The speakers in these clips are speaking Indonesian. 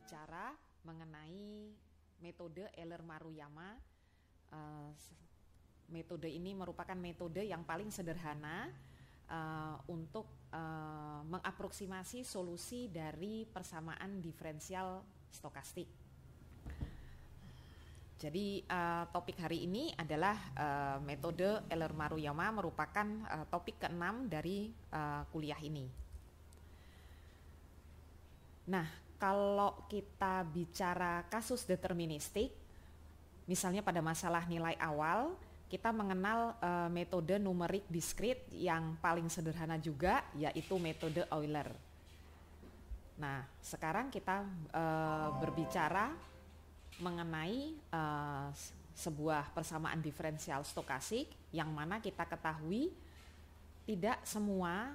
berbicara mengenai metode Euler-Maruyama. Metode ini merupakan metode yang paling sederhana untuk mengaproksimasi solusi dari persamaan diferensial stokastik. Jadi topik hari ini adalah metode Euler-Maruyama, merupakan topik ke-6 dari kuliah ini. Nah, kalau kita bicara kasus deterministik, misalnya pada masalah nilai awal, kita mengenal metode numerik diskrit yang paling sederhana juga, yaitu metode Euler. Nah, sekarang kita berbicara mengenai sebuah persamaan diferensial stokastik yang mana kita ketahui tidak semua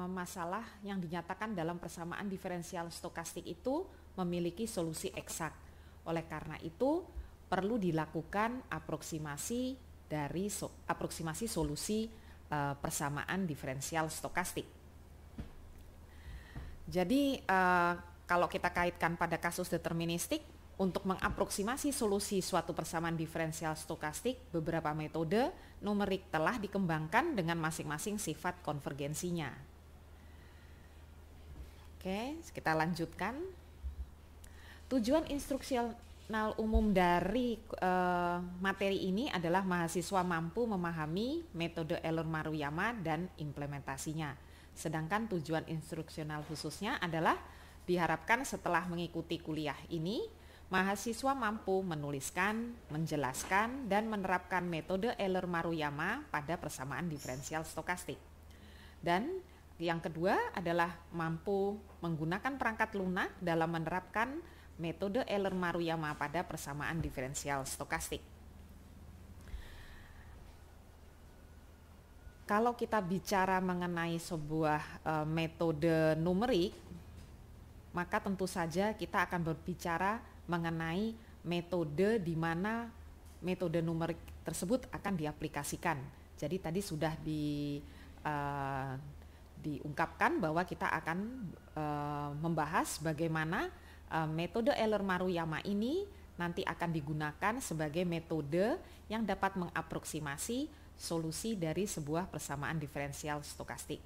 masalah yang dinyatakan dalam persamaan diferensial stokastik itu memiliki solusi eksak. Oleh karena itu, perlu dilakukan aproksimasi dari aproksimasi solusi persamaan diferensial stokastik. Jadi kalau kita kaitkan pada kasus deterministik, untuk mengaproksimasi solusi suatu persamaan diferensial stokastik, beberapa metode numerik telah dikembangkan dengan masing-masing sifat konvergensinya. Oke, kita lanjutkan. Tujuan instruksional umum dari materi ini adalah mahasiswa mampu memahami metode Euler-Maruyama dan implementasinya. Sedangkan tujuan instruksional khususnya adalah diharapkan setelah mengikuti kuliah ini, mahasiswa mampu menuliskan, menjelaskan, dan menerapkan metode Euler-Maruyama pada persamaan diferensial stokastik. Dan yang kedua adalah mampu menggunakan perangkat lunak dalam menerapkan metode Euler-Maruyama pada persamaan diferensial stokastik. Kalau kita bicara mengenai sebuah metode numerik, maka tentu saja kita akan berbicara mengenai metode di mana metode numerik tersebut akan diaplikasikan. Jadi tadi sudah diungkapkan bahwa kita akan membahas bagaimana metode Euler-Maruyama ini nanti akan digunakan sebagai metode yang dapat mengaproksimasi solusi dari sebuah persamaan diferensial stokastik.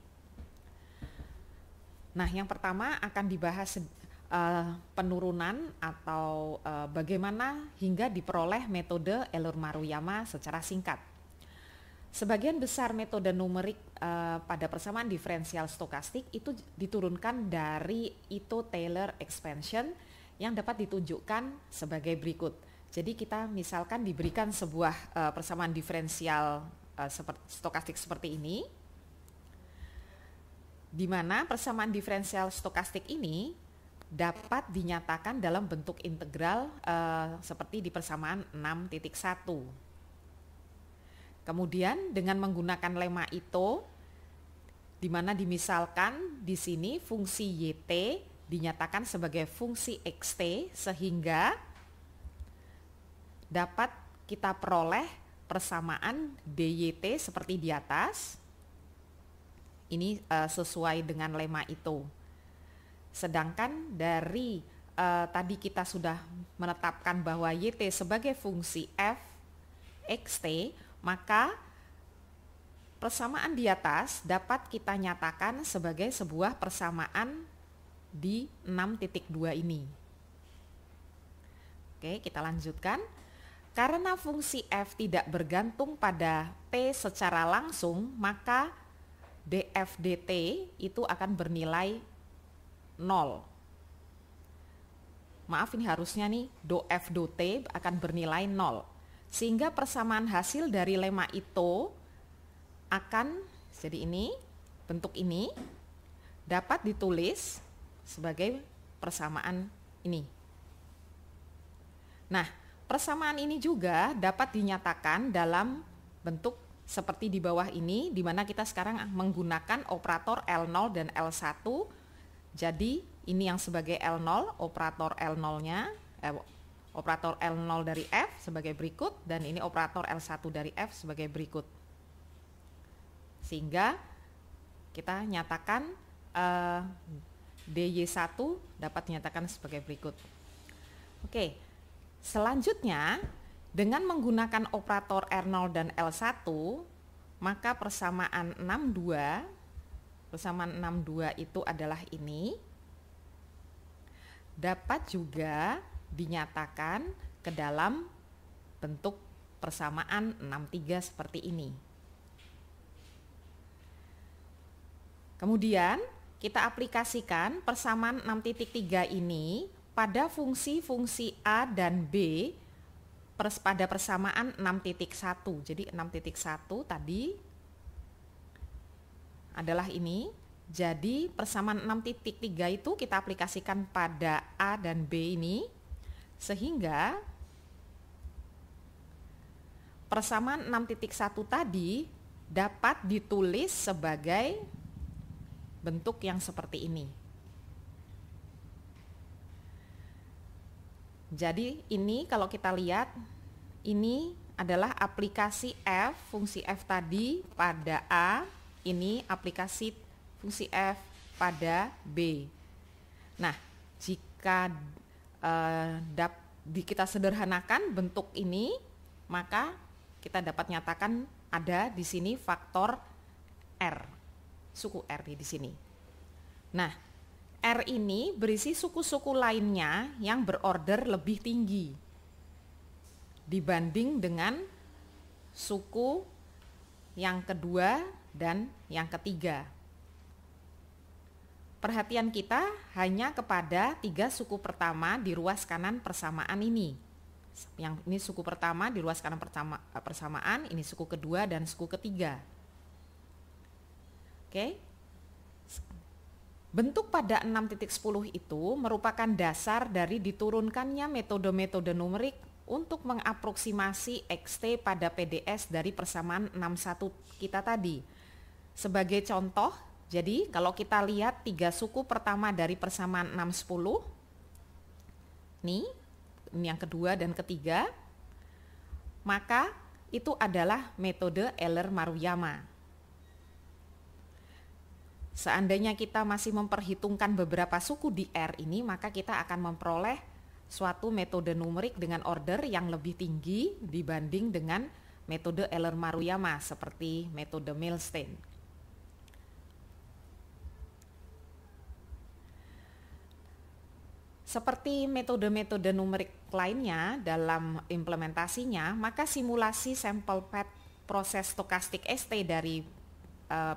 Nah, yang pertama akan dibahas penurunan atau bagaimana hingga diperoleh metode Euler-Maruyama secara singkat. Sebagian besar metode numerik pada persamaan diferensial stokastik itu diturunkan dari Ito-Taylor expansion yang dapat ditunjukkan sebagai berikut. Jadi kita misalkan diberikan sebuah persamaan diferensial stokastik seperti ini, di mana persamaan diferensial stokastik ini dapat dinyatakan dalam bentuk integral seperti di persamaan 6.1. Kemudian dengan menggunakan lema Ito, di mana dimisalkan di sini fungsi YT dinyatakan sebagai fungsi XT sehingga dapat kita peroleh persamaan DYT seperti di atas. Ini sesuai dengan lema Ito. Sedangkan dari tadi kita sudah menetapkan bahwa YT sebagai fungsi f xt, maka persamaan di atas dapat kita nyatakan sebagai sebuah persamaan di 6.2 ini. Oke, kita lanjutkan. Karena fungsi f tidak bergantung pada t secara langsung, maka df dt itu akan bernilai 0. Maaf, ini harusnya nih do f do t akan bernilai 0. Sehingga persamaan hasil dari lema Ito akan jadi ini, bentuk ini dapat ditulis sebagai persamaan ini. Nah, persamaan ini juga dapat dinyatakan dalam bentuk seperti di bawah ini, di mana kita sekarang menggunakan operator L0 dan L1. Jadi ini yang sebagai L0, operator L0-nya, operator L0 dari F sebagai berikut, dan ini operator L1 dari F sebagai berikut. Sehingga kita nyatakan DY1 dapat dinyatakan sebagai berikut. Oke, selanjutnya dengan menggunakan operator R0 dan L1, maka persamaan 62 itu adalah ini, dapat juga dinyatakan ke dalam bentuk persamaan 63 seperti ini. Kemudian kita aplikasikan persamaan 6.3 ini pada fungsi-fungsi A dan B pada persamaan 6.1. Jadi 6.1 tadi adalah ini. Jadi persamaan 6.3 itu kita aplikasikan pada A dan B ini, sehingga persamaan 6.1 tadi dapat ditulis sebagai bentuk yang seperti ini. Jadi ini kalau kita lihat, ini adalah aplikasi F, fungsi F tadi pada A, ini aplikasi fungsi F pada B. Nah, jika kita sederhanakan bentuk ini, maka kita dapat nyatakan ada di sini faktor R, suku R di sini. Nah, R ini berisi suku-suku lainnya yang berorder lebih tinggi dibanding dengan suku yang kedua dan yang ketiga. Perhatian kita hanya kepada 3 suku pertama di ruas kanan persamaan ini. Yang ini suku pertama di ruas kanan persamaan, ini suku kedua dan suku ketiga. Oke. Bentuk pada 6.10 itu merupakan dasar dari diturunkannya metode-metode numerik untuk mengaproksimasi XT pada PDS dari persamaan 61 kita tadi. Sebagai contoh, jadi kalau kita lihat 3 suku pertama dari persamaan 610, ini yang kedua dan ketiga, maka itu adalah metode Euler-Maruyama. Seandainya kita masih memperhitungkan beberapa suku di R ini, maka kita akan memperoleh suatu metode numerik dengan order yang lebih tinggi dibanding dengan metode Euler-Maruyama seperti metode Milstein. Seperti metode-metode numerik lainnya dalam implementasinya, maka simulasi sampel path proses stokastik ST dari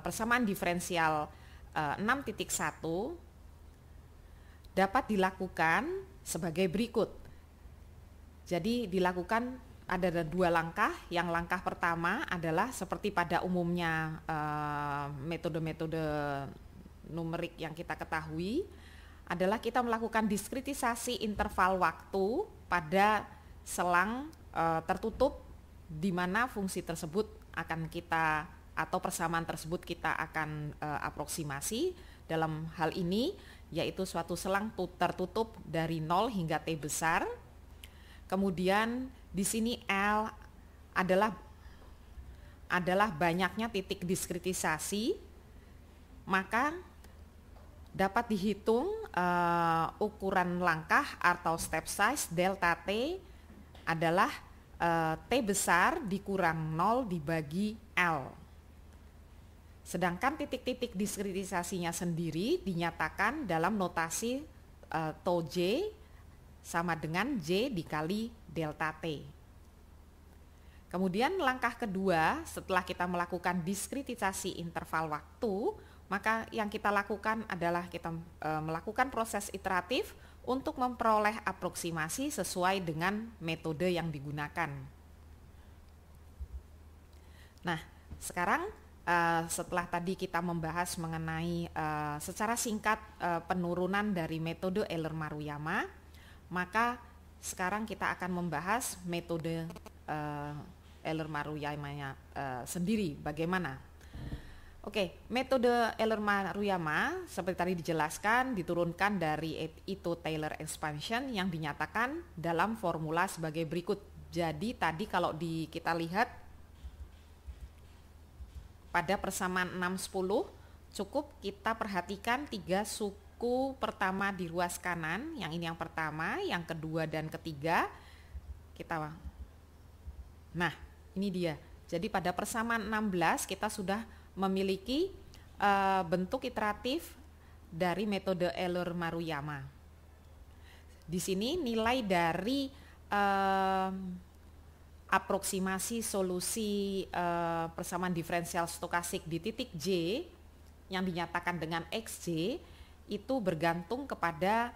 persamaan diferensial 6.1 dapat dilakukan sebagai berikut. Jadi dilakukan ada 2 langkah. Yang langkah pertama adalah seperti pada umumnya metode-metode numerik yang kita ketahui, adalah kita melakukan diskritisasi interval waktu pada selang tertutup di mana fungsi tersebut akan kita atau persamaan tersebut kita akan aproksimasi. Dalam hal ini yaitu suatu selang tertutup dari 0 hingga T besar. Kemudian di sini L adalah banyaknya titik diskritisasi, maka dapat dihitung ukuran langkah atau step size delta T adalah T besar dikurang 0 dibagi L. Sedangkan titik-titik diskritisasinya sendiri dinyatakan dalam notasi tau J sama dengan J dikali delta T. Kemudian langkah kedua setelah kita melakukan diskritisasi interval waktu, maka yang kita lakukan adalah kita melakukan proses iteratif untuk memperoleh aproksimasi sesuai dengan metode yang digunakan. Nah, sekarang setelah tadi kita membahas mengenai secara singkat penurunan dari metode Euler-Maruyama, maka sekarang kita akan membahas metode Euler-Maruyama sendiri bagaimana. Oke, metode Euler-Maruyama seperti tadi dijelaskan diturunkan dari Ito-Taylor expansion yang dinyatakan dalam formula sebagai berikut. Jadi tadi kalau kita lihat pada persamaan 610 cukup kita perhatikan 3 buku pertama di ruas kanan, yang ini yang pertama, yang kedua dan ketiga. Nah, ini dia. Jadi pada persamaan 16 kita sudah memiliki bentuk iteratif dari metode Euler-Maruyama. Di sini nilai dari aproksimasi solusi persamaan diferensial stokastik di titik J yang dinyatakan dengan XJ itu bergantung kepada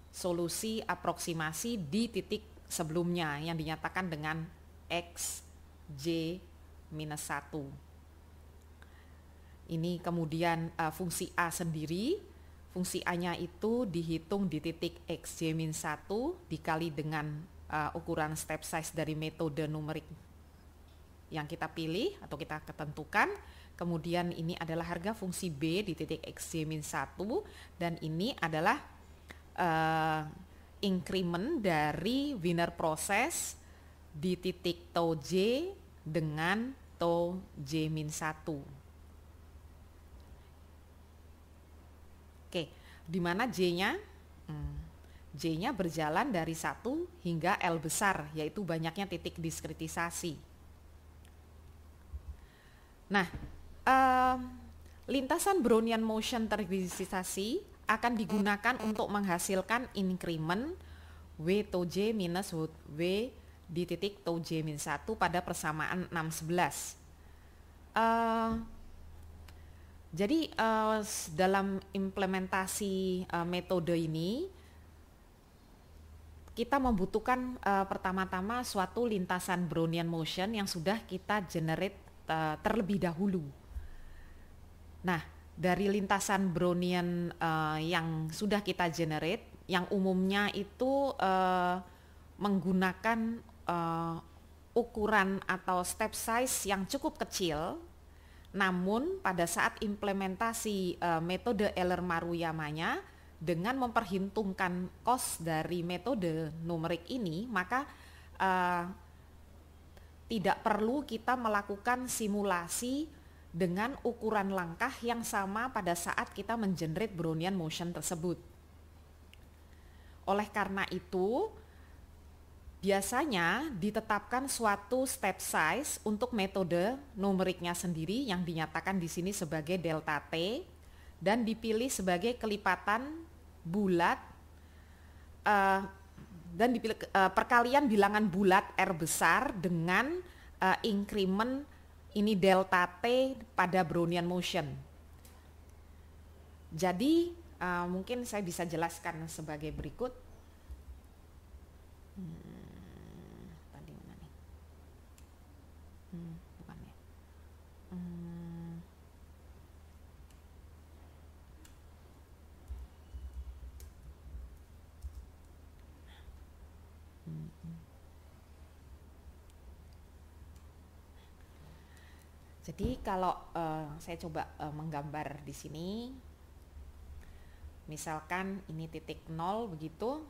solusi aproksimasi di titik sebelumnya yang dinyatakan dengan XJ minus 1. Ini kemudian fungsi A sendiri, fungsi A-nya itu dihitung di titik XJ min 1 dikali dengan ukuran step size dari metode numerik yang kita pilih atau kita ketentukan. Kemudian ini adalah harga fungsi B di titik XJ min 1 dan ini adalah increment dari Wiener proses di titik tau J dengan tau J min 1. Oke, di mana J-nya? J-nya berjalan dari 1 hingga L besar, yaitu banyaknya titik diskritisasi. Nah, lintasan Brownian motion terdiskritisasi akan digunakan untuk menghasilkan increment W tau J minus W di titik tau J min 1 pada persamaan 611. Jadi dalam implementasi metode ini kita membutuhkan pertama-tama suatu lintasan Brownian motion yang sudah kita generate terlebih dahulu. Nah, dari lintasan Brownian yang sudah kita generate, yang umumnya itu menggunakan ukuran atau step size yang cukup kecil. Namun pada saat implementasi metode Euler-Maruyamanya dengan memperhitungkan cost dari metode numerik ini, maka tidak perlu kita melakukan simulasi dengan ukuran langkah yang sama pada saat kita mengenerate Brownian motion tersebut. Oleh karena itu, biasanya ditetapkan suatu step size untuk metode numeriknya sendiri yang dinyatakan di sini sebagai delta T dan dipilih sebagai kelipatan bulat dan dipilih perkalian bilangan bulat R besar dengan increment ini delta T pada Brownian motion. Jadi mungkin saya bisa jelaskan sebagai berikut. Tadi mana nih? Bukan ya. Jadi kalau saya coba menggambar di sini, misalkan ini titik 0 begitu.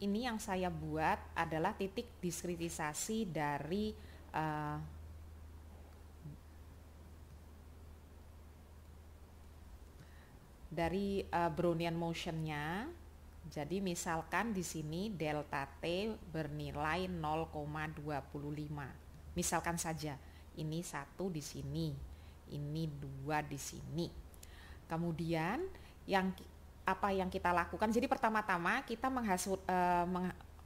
Ini yang saya buat adalah titik diskritisasi dari Brownian motion-nya. Jadi misalkan di sini delta T bernilai 0,25. Misalkan saja ini 1 di sini, ini 2 di sini. Kemudian apa yang kita lakukan? Jadi pertama-tama kita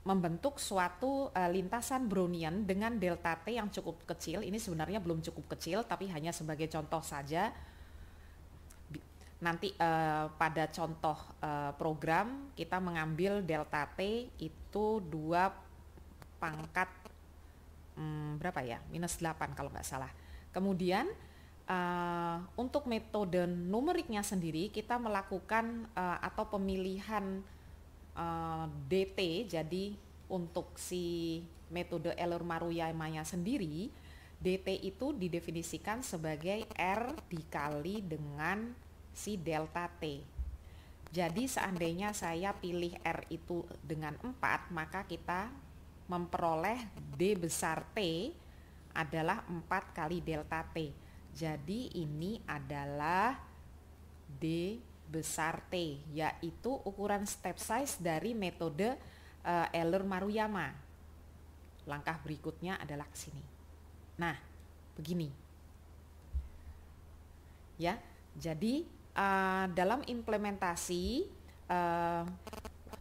membentuk suatu lintasan Brownian dengan delta T yang cukup kecil. Ini sebenarnya belum cukup kecil, tapi hanya sebagai contoh saja. Nanti pada contoh program kita mengambil delta T itu 2 pangkat berapa ya? Minus 8 kalau nggak salah. Kemudian untuk metode numeriknya sendiri kita melakukan atau pemilihan DT. Jadi untuk si metode Euler-Maruyamanya sendiri, DT itu didefinisikan sebagai R dikali dengan si delta T. Jadi seandainya saya pilih R itu dengan 4, maka kita memperoleh D besar T adalah 4 kali delta T. Jadi ini adalah D besar T, yaitu ukuran step size dari metode Euler-Maruyama. Langkah berikutnya adalah ke sini. Nah, begini. Ya, jadi dalam implementasi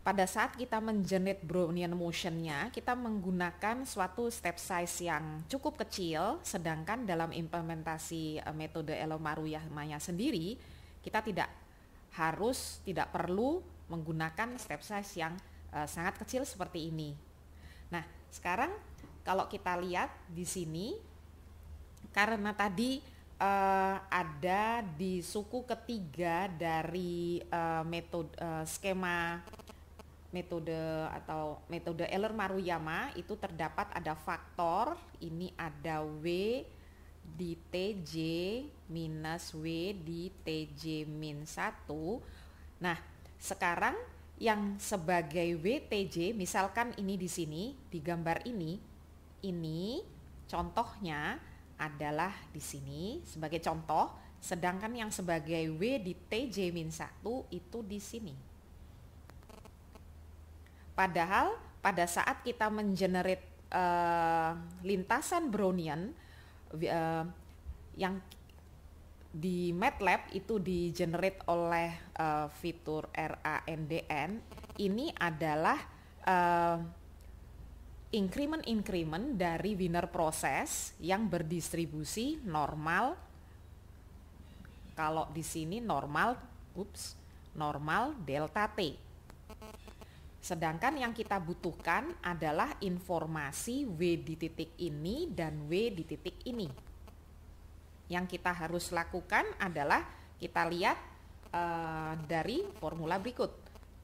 pada saat kita mengenerate Brownian motion-nya, kita menggunakan suatu step size yang cukup kecil, sedangkan dalam implementasi metode Euler-Maruyama sendiri, kita tidak perlu menggunakan step size yang sangat kecil seperti ini. Nah, sekarang kalau kita lihat di sini, karena tadi ada di suku ketiga dari skema metode Euler-Maruyama itu terdapat ada faktor, ini ada W di TJ minus W di TJ min 1. Nah, sekarang yang sebagai WTJ, misalkan ini di sini, di gambar ini contohnya adalah di sini sebagai contoh, sedangkan yang sebagai W di TJ min 1 itu di sini. Padahal pada saat kita mengenerate lintasan Brownian yang di MATLAB itu di-generate oleh fitur RANDN, ini adalah increment dari Wiener proses yang berdistribusi normal. Kalau di sini normal delta T. Sedangkan yang kita butuhkan adalah informasi W di titik ini dan W di titik ini. Yang kita harus lakukan adalah kita lihat dari formula berikut.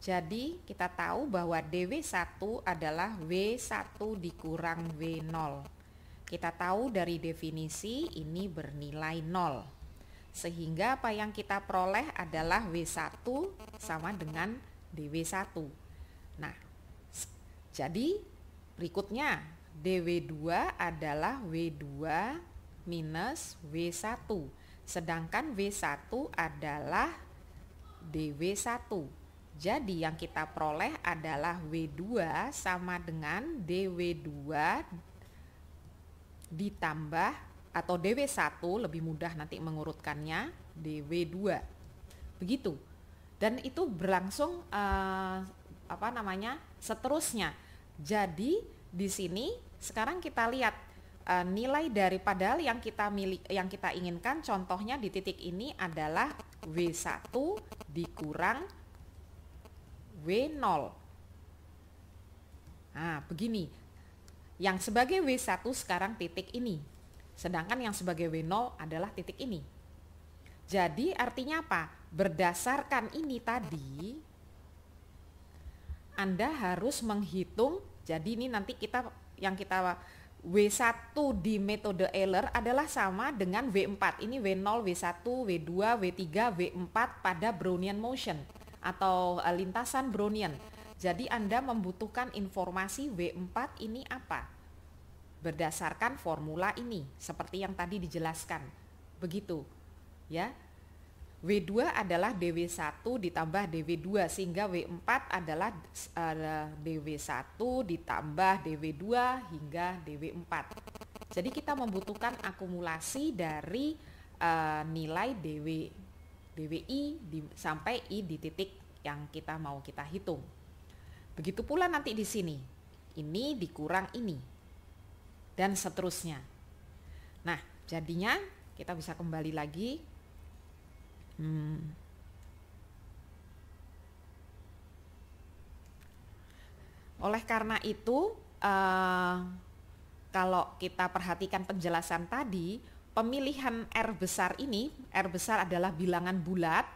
Jadi kita tahu bahwa dW1 adalah W1 dikurang W0. Kita tahu dari definisi ini bernilai 0. Sehingga apa yang kita peroleh adalah W1 sama dengan dW1. Nah, jadi berikutnya dW2 adalah W2 minus W1, sedangkan W1 adalah dW1. Jadi yang kita peroleh adalah W2 sama dengan dW2 ditambah atau dW1, lebih mudah nanti mengurutkannya, dW2. Begitu. Dan itu berlangsung seterusnya. Jadi di sini sekarang kita lihat nilai dari padahal yang kita inginkan contohnya di titik ini adalah W1 dikurang W0. Nah, begini. Yang sebagai W1 sekarang titik ini. Sedangkan yang sebagai W0 adalah titik ini. Jadi artinya apa? Berdasarkan ini tadi Anda harus menghitung, jadi ini nanti yang kita W1 di metode Euler adalah sama dengan W4. Ini W0, W1, W2, W3, W4 pada Brownian motion atau lintasan Brownian. Jadi Anda membutuhkan informasi W4 ini apa? Berdasarkan formula ini, seperti yang tadi dijelaskan. Begitu, ya. W2 adalah dW1 ditambah dW2 sehingga W4 adalah dW1 ditambah dW2 hingga dW4. Jadi kita membutuhkan akumulasi dari nilai dWi sampai I di titik yang kita mau kita hitung. Begitu pula nanti di sini. Ini dikurang ini. Dan seterusnya. Nah, jadinya kita bisa kembali lagi. Oleh karena itu, kalau kita perhatikan penjelasan tadi, pemilihan R besar ini, R besar adalah bilangan bulat,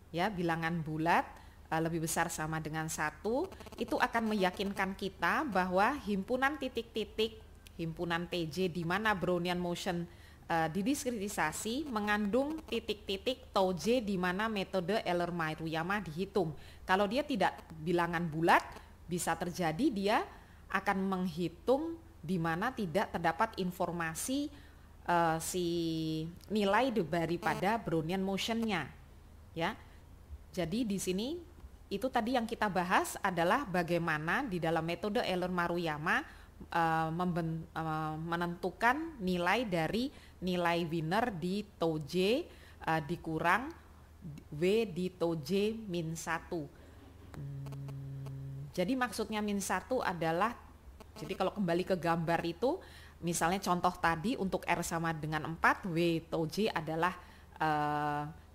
ya, bilangan bulat lebih besar sama dengan 1, itu akan meyakinkan kita bahwa himpunan titik-titik, himpunan TJ di mana Brownian motion didiskretinisasi mengandung titik-titik tau J di mana metode Euler-Maruyama dihitung. Kalau dia tidak bilangan bulat, bisa terjadi dia akan menghitung di mana tidak terdapat informasi si nilai daripada Brownian motion-nya, ya. Jadi di sini itu tadi yang kita bahas adalah bagaimana di dalam metode Euler-Maruyama menentukan nilai dari nilai Wiener di tau J dikurang W di tau J min 1. Jadi maksudnya min 1 adalah, jadi kalau kembali ke gambar itu, misalnya contoh tadi untuk R sama dengan 4, W tau J adalah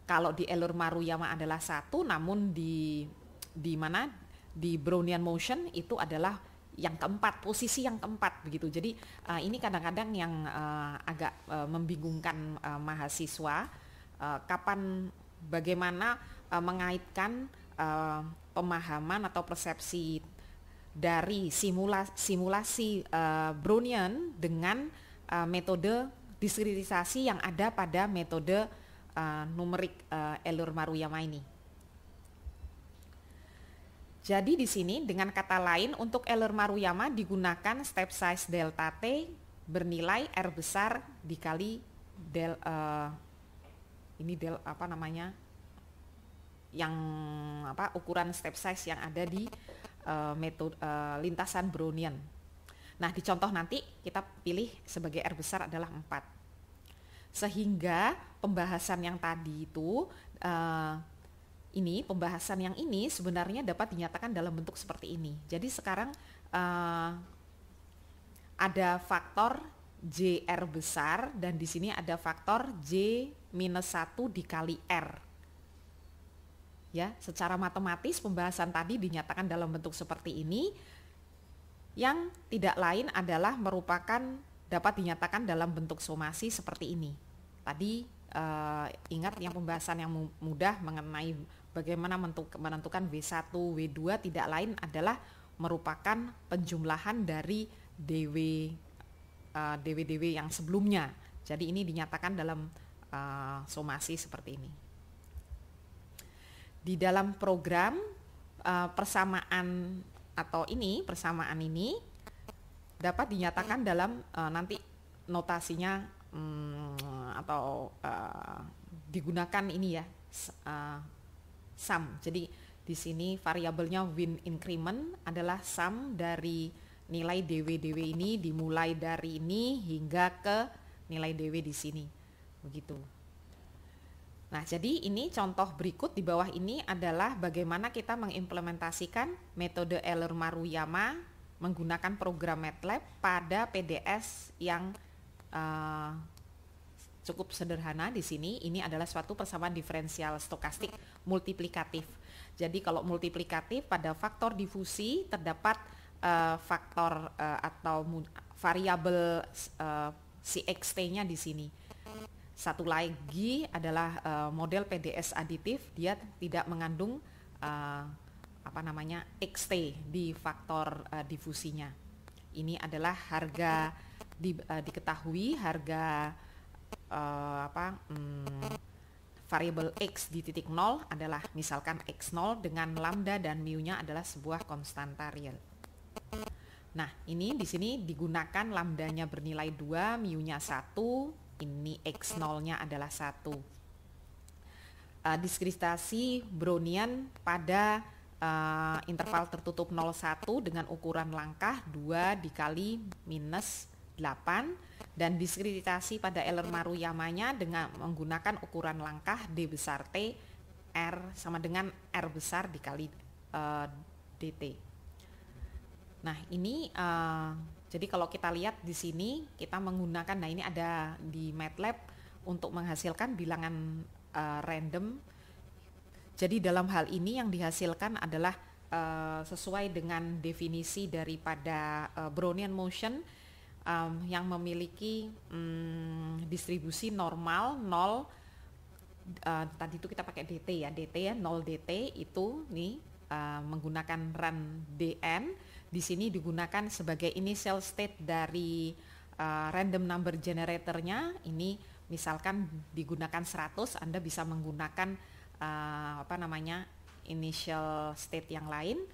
kalau di Euler-Maruyama adalah 1, namun di mana di Brownian motion itu adalah yang keempat, posisi yang keempat begitu. Jadi ini kadang-kadang yang agak membingungkan mahasiswa, bagaimana mengaitkan pemahaman atau persepsi dari simulasi Brownian dengan metode diskritisasi yang ada pada metode numerik Euler-Maruyama ini. Jadi di sini dengan kata lain untuk Euler-Maruyama digunakan step size delta T bernilai R besar dikali ukuran step size yang ada di metode lintasan Brownian. Nah, di contoh nanti kita pilih sebagai R besar adalah 4. Sehingga pembahasan yang tadi itu pembahasan yang ini sebenarnya dapat dinyatakan dalam bentuk seperti ini. Jadi sekarang ada faktor JR besar dan di sini ada faktor J minus 1 dikali R. Ya, secara matematis pembahasan tadi dinyatakan dalam bentuk seperti ini, yang tidak lain adalah dapat dinyatakan dalam bentuk somasi seperti ini. Tadi ingat yang pembahasan yang mudah mengenai bagaimana menentukan W1, W2 tidak lain adalah merupakan penjumlahan dari DW yang sebelumnya. Jadi ini dinyatakan dalam somasi seperti ini. Di dalam program persamaan ini dapat dinyatakan dalam nanti notasinya digunakan ini ya, sum. Jadi di sini variabelnya Wien increment adalah sum dari nilai DW ini dimulai dari ini hingga ke nilai DW di sini. Begitu. Nah, jadi ini contoh berikut di bawah ini adalah bagaimana kita mengimplementasikan metode Euler-Maruyama menggunakan program MATLAB pada PDS yang cukup sederhana di sini. Ini adalah suatu persamaan diferensial stokastik multiplikatif. Jadi kalau multiplikatif pada faktor difusi terdapat faktor atau variabel si XT-nya di sini. Satu lagi adalah model PDS aditif, dia tidak mengandung XT di faktor difusinya. Ini adalah harga diketahui harga variabel X di titik 0 adalah misalkan X0 dengan lambda dan mu-nya adalah sebuah konstanta real. Nah, ini di sini digunakan lambdanya bernilai 2, mu-nya 1, ini X0-nya adalah 1. Diskritasi Brownian pada interval tertutup 0,1 dengan ukuran langkah 2 dikali minus 8, dan diskritasi pada Euler-Maruyamanya dengan menggunakan ukuran langkah D besar T, R sama dengan R besar dikali DT. Nah, ini jadi kalau kita lihat di sini kita menggunakan, nah ini ada di MATLAB untuk menghasilkan bilangan random. Jadi dalam hal ini yang dihasilkan adalah sesuai dengan definisi daripada Brownian motion yang memiliki distribusi normal 0. Tadi itu kita pakai DT ya, 0 DT itu nih menggunakan run DN. Di sini digunakan sebagai initial state dari random number generatornya. Ini misalkan digunakan 100, Anda bisa menggunakan initial state yang lain.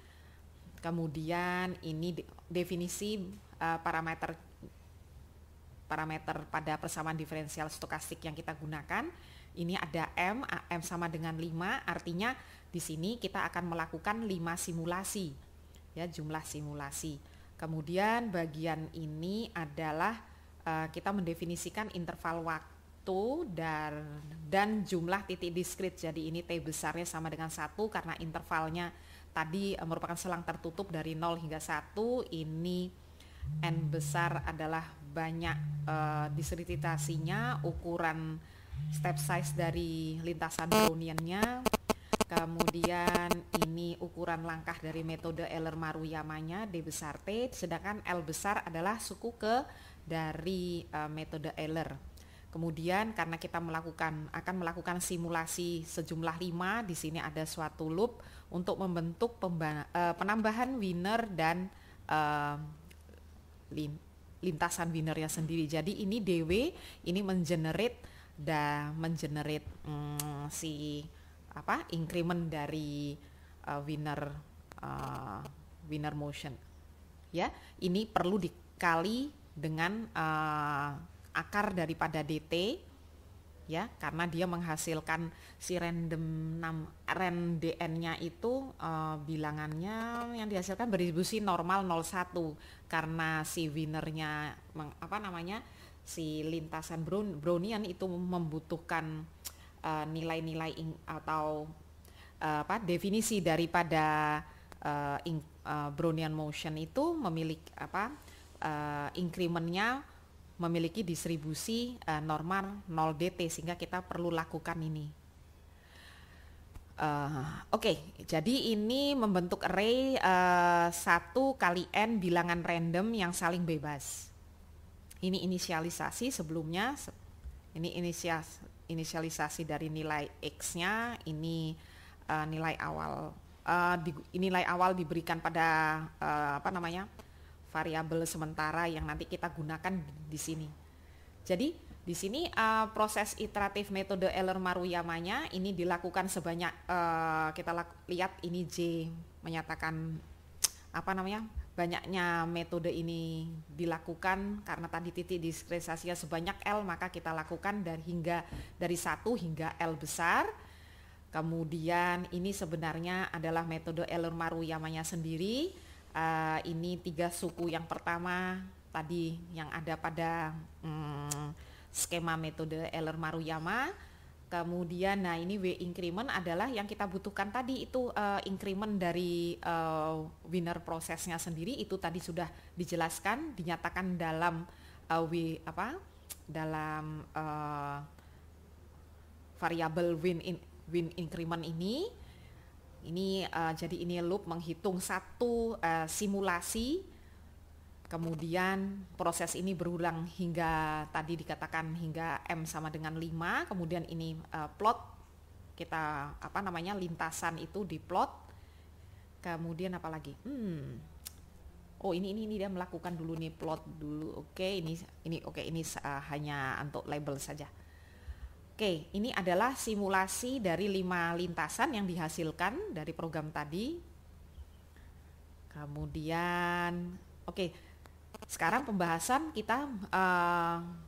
Kemudian ini definisi parameter pada persamaan diferensial stokastik yang kita gunakan. Ini ada M sama dengan 5, artinya di sini kita akan melakukan 5 simulasi, ya, jumlah simulasi. Kemudian bagian ini adalah kita mendefinisikan interval waktu dan jumlah titik diskrit. Jadi ini T besarnya sama dengan 1 karena intervalnya tadi merupakan selang tertutup dari 0 hingga 1. Ini N besar adalah banyak diskretitasinya, ukuran step size dari lintasan Brownian-nya. Kemudian ini ukuran langkah dari metode Euler-Maruyama-nya, D besar T, sedangkan L besar adalah suku ke dari metode Euler. Kemudian karena kita akan melakukan simulasi sejumlah 5, di sini ada suatu loop untuk membentuk penambahan Wiener dan lintasan Wienernya sendiri. Jadi ini DW ini mengenerate increment dari Wiener motion. Ya, ini perlu dikali dengan akar daripada DT, ya, karena dia menghasilkan si random DN-nya itu bilangannya yang dihasilkan berdistribusi normal 0,1 karena si Wienernya si lintasan Brownian itu membutuhkan nilai-nilai atau definisi daripada Brownian motion itu memiliki incrementnya memiliki distribusi normal 0 dt, sehingga kita perlu lakukan ini. Jadi ini membentuk array 1 kali n bilangan random yang saling bebas. Ini inisialisasi sebelumnya, ini inisialisasi dari nilai x-nya, ini nilai awal. Nilai awal diberikan pada variabel sementara yang nanti kita gunakan di sini. Jadi di sini proses iteratif metode Euler-Maruyama-nya ini dilakukan sebanyak kita lihat ini J menyatakan banyaknya metode ini dilakukan karena tadi titik diskretasinya sebanyak L, maka kita lakukan dari 1 hingga L besar. Kemudian ini sebenarnya adalah metode Euler-Maruyama-nya sendiri. Ini 3 suku yang pertama tadi yang ada pada skema metode Euler-Maruyama. Kemudian ini W increment adalah yang kita butuhkan tadi, itu increment dari Wiener prosesnya sendiri, itu tadi sudah dijelaskan, dinyatakan dalam dalam variabel Wien increment ini. Jadi ini loop menghitung satu simulasi, kemudian proses ini berulang hingga tadi dikatakan hingga M sama dengan 5, kemudian ini plot, kita lintasan itu diplot, kemudian apa lagi? Ini dia melakukan dulu nih, plot dulu. Ini hanya untuk label saja. Ini adalah simulasi dari 5 lintasan yang dihasilkan dari program tadi. Kemudian sekarang pembahasan kita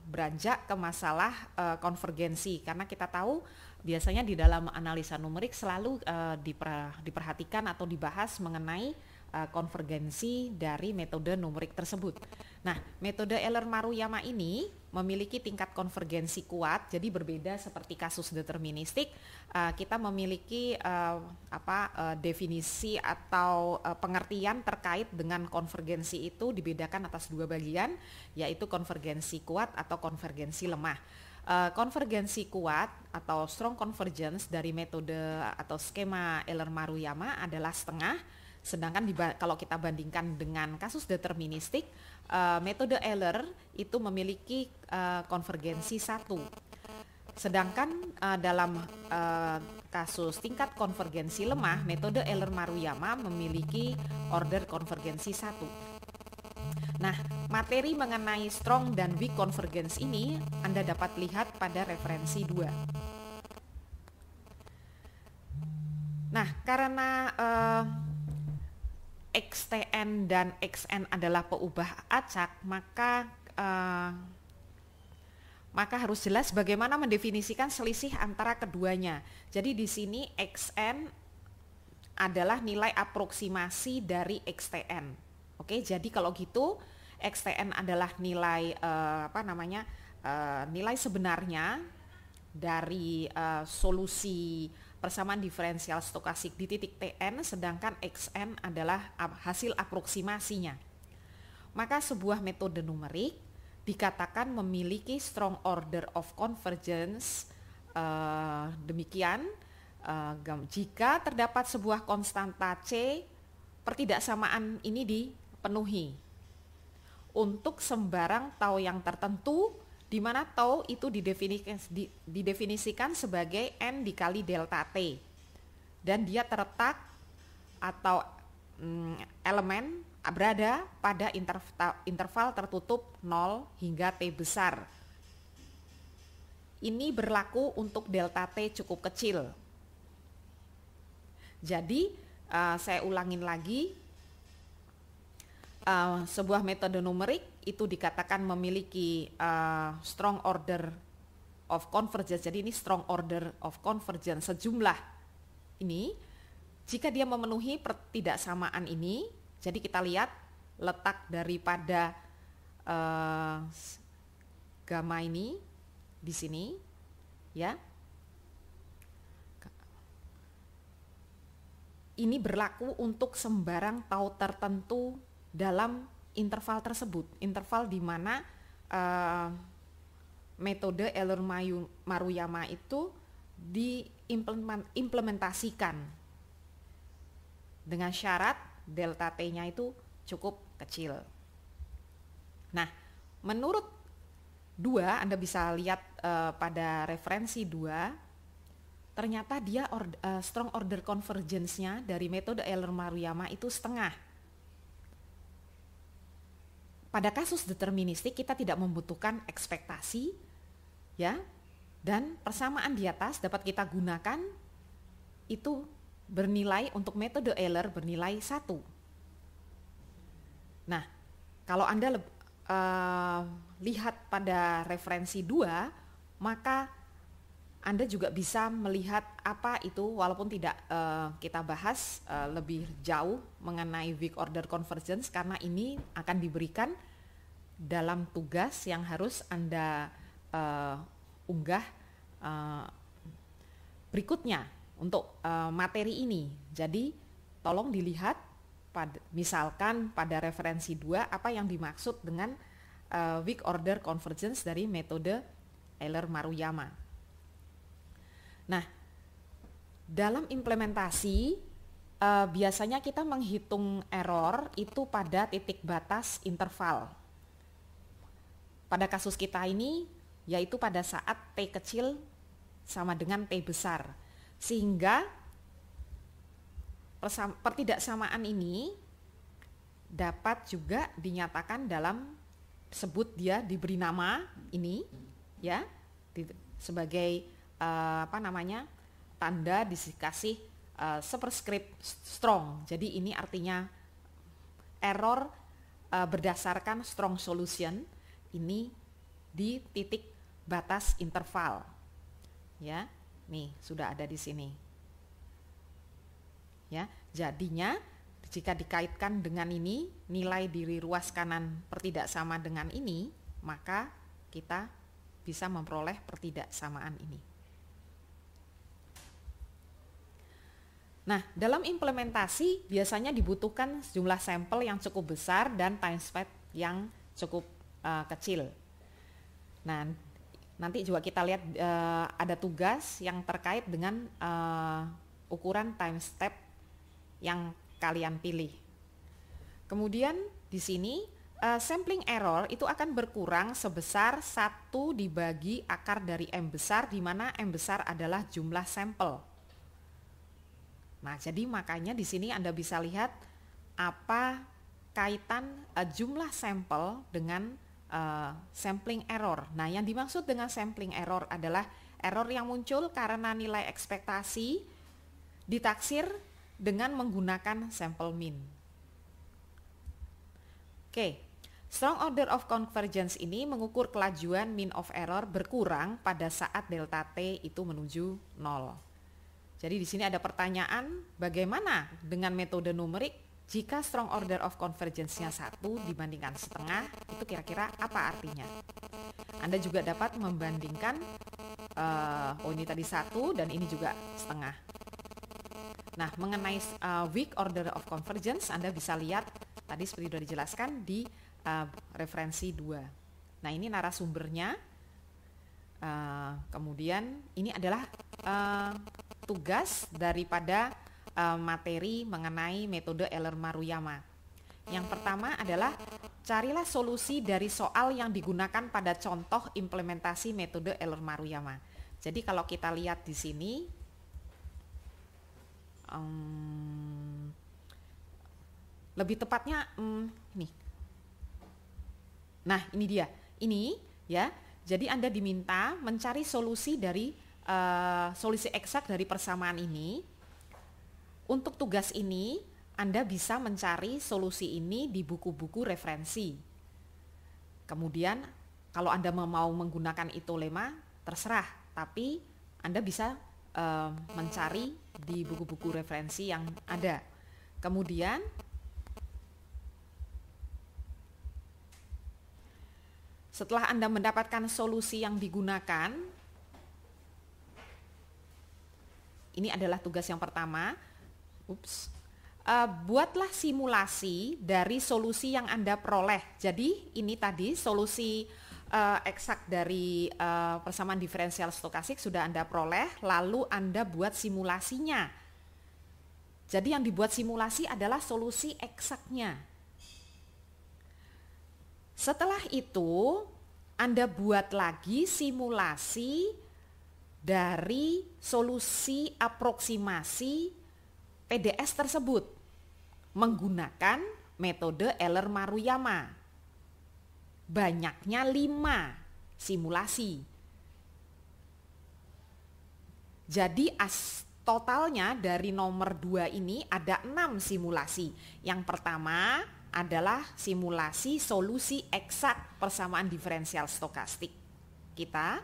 beranjak ke masalah konvergensi, karena kita tahu biasanya di dalam analisa numerik selalu diperhatikan atau dibahas mengenai konvergensi dari metode numerik tersebut. Nah, metode Euler-Maruyama ini memiliki tingkat konvergensi kuat, jadi berbeda seperti kasus deterministik. Kita memiliki definisi atau pengertian terkait dengan konvergensi itu dibedakan atas 2 bagian, yaitu konvergensi kuat atau konvergensi lemah. Konvergensi kuat atau strong convergence dari metode atau skema Euler-Maruyama adalah setengah, sedangkan kalau kita bandingkan dengan kasus deterministik, metode Euler itu memiliki konvergensi 1. Sedangkan dalam kasus tingkat konvergensi lemah, metode Euler-Maruyama memiliki order konvergensi 1. Nah, materi mengenai strong dan weak convergence ini Anda dapat lihat pada referensi 2. Nah, karena X XTN dan XN adalah peubah acak, maka harus jelas bagaimana mendefinisikan selisih antara keduanya. Jadi di sini XN adalah nilai aproksimasi dari XTN. Oke, jadi kalau gitu XTN adalah nilai nilai sebenarnya dari solusi persamaan diferensial stokastik di titik Tn, sedangkan Xn adalah hasil aproksimasinya. Maka sebuah metode numerik dikatakan memiliki strong order of convergence demikian jika terdapat sebuah konstanta C, pertidaksamaan ini dipenuhi untuk sembarang tau yang tertentu, di mana tau itu didefinisikan sebagai N dikali delta T, dan dia terletak atau elemen berada pada interval tertutup 0 hingga T besar. Ini berlaku untuk delta T cukup kecil. Jadi saya ulangin lagi, sebuah metode numerik itu dikatakan memiliki strong order of convergence. Jadi ini strong order of convergence sejumlah ini jika dia memenuhi pertidaksamaan ini. Jadi kita lihat letak daripada gamma ini di sini, ya. Ini berlaku untuk sembarang tau tertentu dalam interval tersebut, interval di mana metode Euler-Maruyama itu diimplementasikan dengan syarat delta T-nya itu cukup kecil. Nah, menurut 2, Anda bisa lihat pada referensi 2, ternyata dia strong order convergence-nya dari metode Euler-Maruyama itu setengah. Pada kasus deterministik kita tidak membutuhkan ekspektasi, ya, dan persamaan di atas dapat kita gunakan itu bernilai untuk metode Euler bernilai 1. Nah, kalau Anda lihat pada referensi 2, maka Anda juga bisa melihat apa itu, walaupun tidak kita bahas lebih jauh mengenai weak order convergence, karena ini akan diberikan dalam tugas yang harus Anda unggah berikutnya untuk materi ini. Jadi tolong dilihat misalkan pada referensi 2 apa yang dimaksud dengan weak order convergence dari metode Euler-Maruyama. Nah, dalam implementasi biasanya kita menghitung error itu pada titik batas interval. Pada kasus kita ini yaitu pada saat T kecil sama dengan T besar, sehingga pertidaksamaan ini dapat juga dinyatakan dalam sebut dia diberi nama ini, ya, sebagai tanda dikasih superscript strong. Jadi ini artinya error berdasarkan strong solution ini di titik batas interval, ya. Nih sudah ada di sini, ya. Jadinya jika dikaitkan dengan ini nilai diri ruas kanan pertidaksama dengan ini, maka kita bisa memperoleh pertidaksamaan ini. Nah, dalam implementasi biasanya dibutuhkan jumlah sampel yang cukup besar dan time span yang cukup kecil. Nah, nanti juga kita lihat ada tugas yang terkait dengan ukuran time step yang kalian pilih. Kemudian di sini sampling error itu akan berkurang sebesar 1 dibagi akar dari M besar, di mana M besar adalah jumlah sampel. Nah, jadi makanya di sini Anda bisa lihat apa kaitan jumlah sampel dengan sampling error. Nah, yang dimaksud dengan sampling error adalah error yang muncul karena nilai ekspektasi ditaksir dengan menggunakan sampel mean. Oke, strong order of convergence ini mengukur kelajuan mean of error berkurang pada saat delta T itu menuju 0. Jadi di sini ada pertanyaan, bagaimana dengan metode numerik jika strong order of convergence-nya 1 dibandingkan setengah, itu kira-kira apa artinya? Anda juga dapat membandingkan, ini tadi 1 dan ini juga setengah. Nah, mengenai weak order of convergence, Anda bisa lihat tadi seperti sudah dijelaskan di referensi 2. Nah, ini narasumbernya. Kemudian ini adalah tugas daripada materi mengenai metode Euler-Maruyama. Yang pertama adalah carilah solusi dari soal yang digunakan pada contoh implementasi metode Euler-Maruyama. Jadi kalau kita lihat di sini, lebih tepatnya ini. Nah, ini dia. Ini ya. Jadi Anda diminta mencari solusi dari solusi eksak dari persamaan ini. Untuk tugas ini, Anda bisa mencari solusi ini di buku-buku referensi. Kemudian, kalau Anda mau menggunakan itolema, terserah. Tapi Anda bisa mencari di buku-buku referensi yang ada. Kemudian, setelah Anda mendapatkan solusi yang digunakan, ini adalah tugas yang pertama. Buatlah simulasi dari solusi yang Anda peroleh. Jadi ini tadi solusi eksak dari persamaan diferensial stokastik sudah Anda peroleh, lalu Anda buat simulasinya. Jadi yang dibuat simulasi adalah solusi eksaknya. Setelah itu, Anda buat lagi simulasi dari solusi aproksimasi PDS tersebut menggunakan metode Euler-Maruyama. Banyaknya 5 simulasi. Jadi totalnya dari nomor 2 ini ada 6 simulasi. Yang pertama adalah simulasi solusi eksak persamaan diferensial stokastik kita,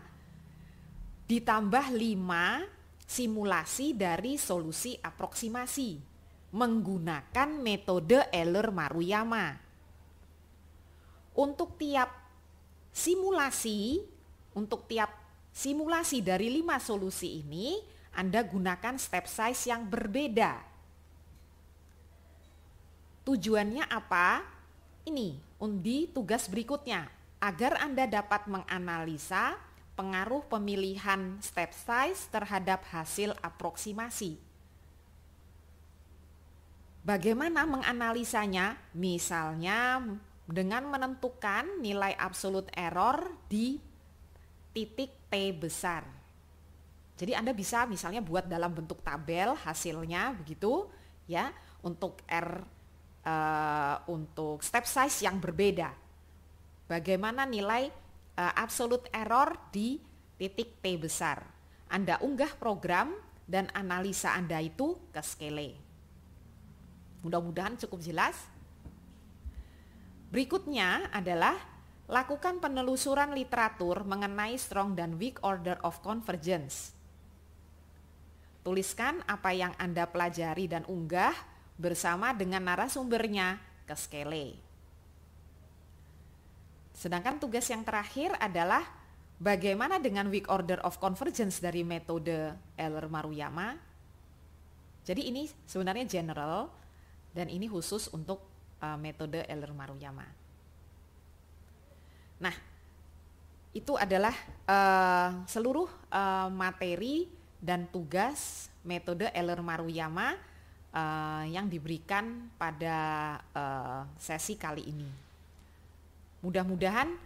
ditambah 5 simulasi dari solusi aproksimasi menggunakan metode Euler-Maruyama. Untuk tiap simulasi dari 5 solusi ini, Anda gunakan step size yang berbeda. Tujuannya apa? Ini di tugas berikutnya, agar Anda dapat menganalisa pengaruh pemilihan step size terhadap hasil aproksimasi. Bagaimana menganalisanya? Misalnya dengan menentukan nilai absolute error di titik T besar. Jadi Anda bisa misalnya buat dalam bentuk tabel hasilnya begitu ya, untuk untuk step size yang berbeda. Bagaimana nilai absolute error di titik T besar. Anda unggah program dan analisa Anda itu ke Skele. Mudah-mudahan cukup jelas. Berikutnya adalah lakukan penelusuran literatur mengenai strong dan weak order of convergence. Tuliskan apa yang Anda pelajari dan unggah bersama dengan narasumbernya ke Skele. Sedangkan tugas yang terakhir adalah bagaimana dengan weak order of convergence dari metode Euler-Maruyama. Jadi ini sebenarnya general dan ini khusus untuk metode Euler-Maruyama. Nah, itu adalah seluruh materi dan tugas metode Euler-Maruyama yang diberikan pada sesi kali ini. Mudah-mudahan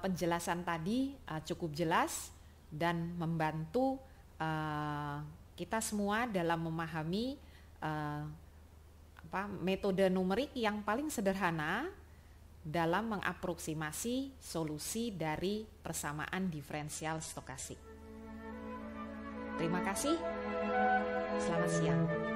penjelasan tadi cukup jelas dan membantu kita semua dalam memahami metode numerik yang paling sederhana dalam mengaproksimasi solusi dari persamaan diferensial stokastik. Terima kasih. Selamat siang.